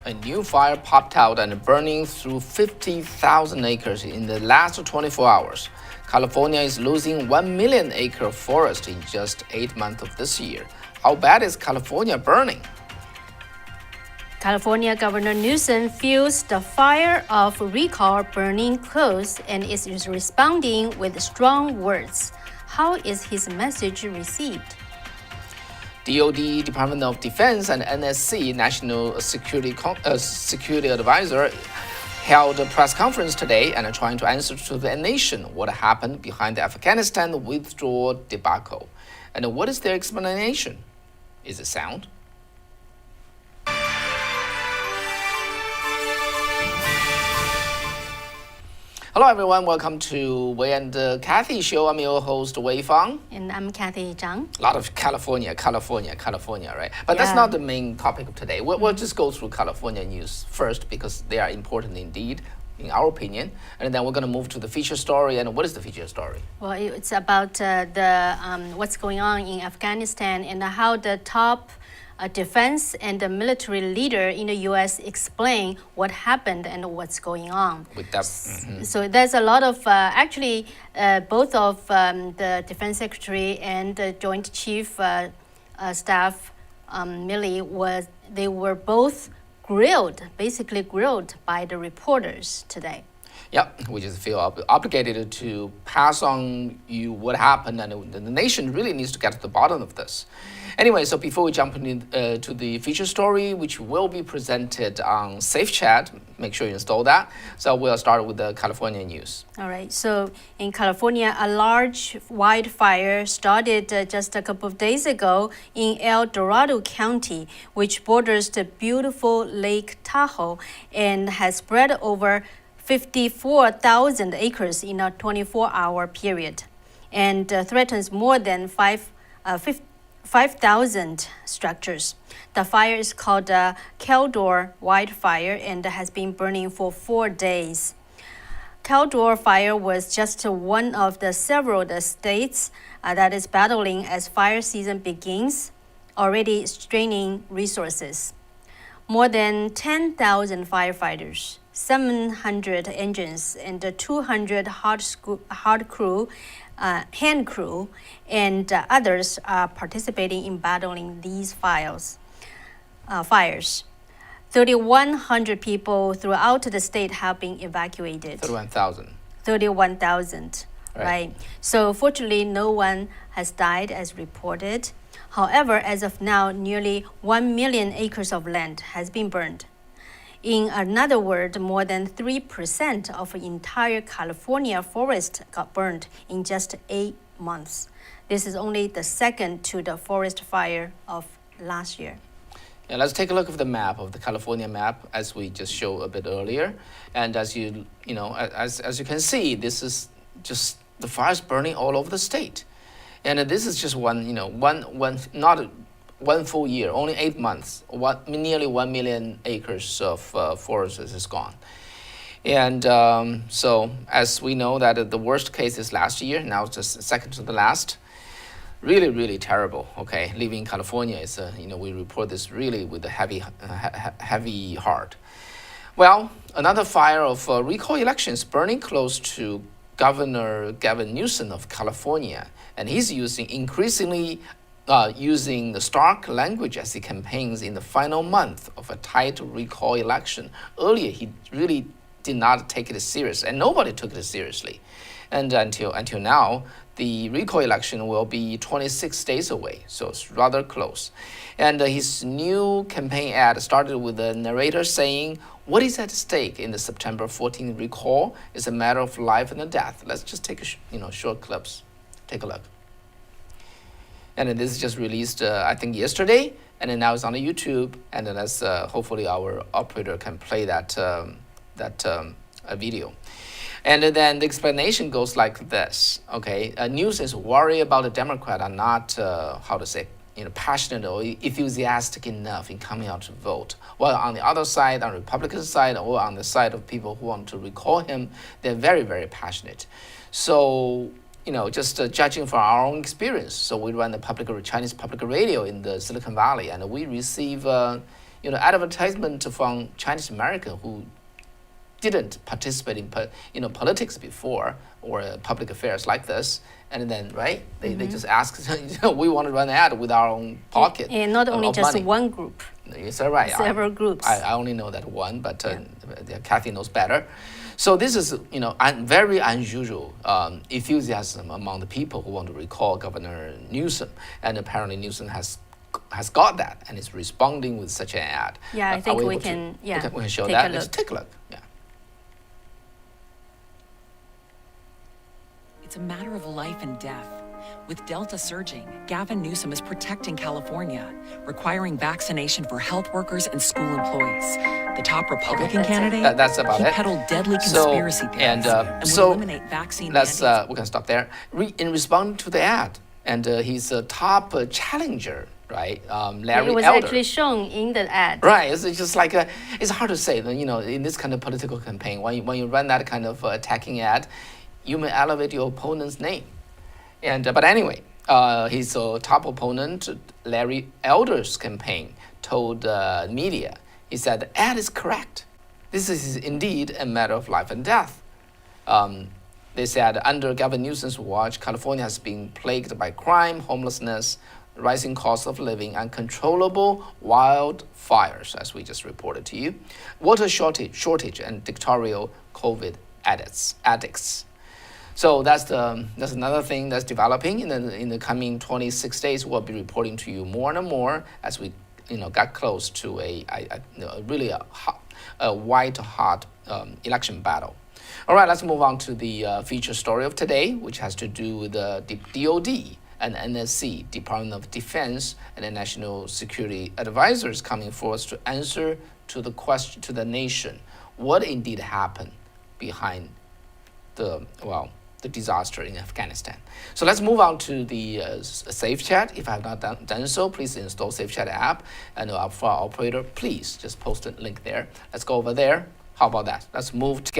A new fire popped out and burning through 50,000 acres in the last 24 hours. California is losing 1 million acre forest in just 8 months of this year. How bad is California burning? California Governor Newsom feels the fire of recall burning close and is responding with strong words. How is his message received? DoD, Department of Defense, and NSC, National Security Advisor, held a press conference today and are trying to answer to the nation what happened behind the Afghanistan withdrawal debacle. And what is their explanation? Is it sound? Hello everyone, welcome to Wei and Kathy show. I'm your host, Wei Fang. And I'm Kathy Zhang. A lot of California, right? But that's not the main topic of today. We'll just go through California news first because they are important indeed, in our opinion. And then we're going to move to the feature story. And what is the feature story? Well, it's about what's going on in Afghanistan and how the top defense and the military leader in the U.S. explain what happened and what's going on. With that, So there's a lot of, both of the defense secretary and the Joint Chief Staff, Milley, they were both basically grilled by the reporters today. Yeah, we just feel obligated to pass on you what happened, and the nation really needs to get to the bottom of this. Anyway, so before we jump into to the feature story, which will be presented on Safe Chat, make sure you install that. So we'll start with the California news. All right. So in California, a large wildfire started just a couple of days ago in El Dorado County, which borders the beautiful Lake Tahoe and has spread over 54,000 acres in a 24-hour period and threatens more than 5,000 structures. The fire is called Caldor wildfire and has been burning for 4 days. Caldor fire was just one of the several states that is battling as fire season begins, already straining resources. More than 10,000 firefighters, 700 engines, and 200 hand crew, and others are participating in battling these fires. 3,100 people throughout the state have been evacuated. 31,000. 31,000, right? So fortunately, no one has died as reported. However, as of now, nearly 1 million acres of land has been burned. In another word, more than 3% of the entire California forest got burned in just 8 months. This is only the second to the forest fire of last year. Yeah, let's take a look at the map of the California map, as we just showed a bit earlier. And as you can see, this is just the fires burning all over the state. And this is just not one full year, only 8 months. Nearly 1 million acres of forest is gone. And so, as we know, that the worst case is last year. Now it's just second to the last. Really, really terrible. Okay, living in California is we report this really with a heavy heart. Well, another fire of recall elections burning close to Governor Gavin Newsom of California, and he's increasingly using the stark language as he campaigns in the final month of a tight recall election. Earlier, he really did not take it serious, and nobody took it seriously. And until now, the recall election will be 26 days away, so it's rather close. And his new campaign ad started with the narrator saying, "What is at stake in the September 14 recall is a matter of life and death." Let's just take short clips. Take a look. And this is just released, I think, yesterday, and then now it's on the YouTube. And then hopefully our operator can play that video. And then the explanation goes like this. Okay, news is worried about the Democrats are not passionate or enthusiastic enough in coming out to vote. While on the other side, on the Republican side, or on the side of people who want to recall him, they're very, very passionate. So, just judging from our own experience. So we run the Chinese public radio in the Silicon Valley, and we receive, advertisement from Chinese American who didn't participate in politics before or public affairs like this, and then they just ask, we want to run an ad with our own pocket. And not only just money. one group. Is that right? Several groups. I only know that one, but Kathy knows better. So this is very unusual enthusiasm among the people who want to recall Governor Newsom, and apparently Newsom has got that and is responding with such an ad. Yeah, I think we can show take that. a look. Let's take a look. Yeah. It's a matter of life and death. With Delta surging, Gavin Newsom is protecting California, requiring vaccination for health workers and school employees. The top Republican candidate, that's about it. peddled deadly conspiracy theories and would eliminate vaccine mandates. We can stop there. In response to the ad, and he's a top challenger, right? Larry It was Elder. actually shown in the ad. Right, it's just like it's hard to say. In this kind of political campaign, when you run that kind of attacking ad, you may elevate your opponent's name. But anyway, his top opponent, Larry Elder's campaign, told media, he said, the ad is correct. This is indeed a matter of life and death. They said, under Gavin Newsom's watch, California has been plagued by crime, homelessness, rising cost of living, uncontrollable wildfires, as we just reported to you, water shortage, and dictatorial COVID addicts. So that's another thing that's developing in the coming 26 days. We'll be reporting to you more and more as we got close to a really white-hot election battle. All right, let's move on to the feature story of today, which has to do with the DoD and NSC, Department of Defense, and the National Security Advisors coming forth to answer to the question to the nation, what indeed happened behind the disaster in Afghanistan. So let's move on to the Safe Chat. If I have not done so, please install Safe Chat app. And for our operator, please just post a link there. Let's go over there. How about that? Let's move together.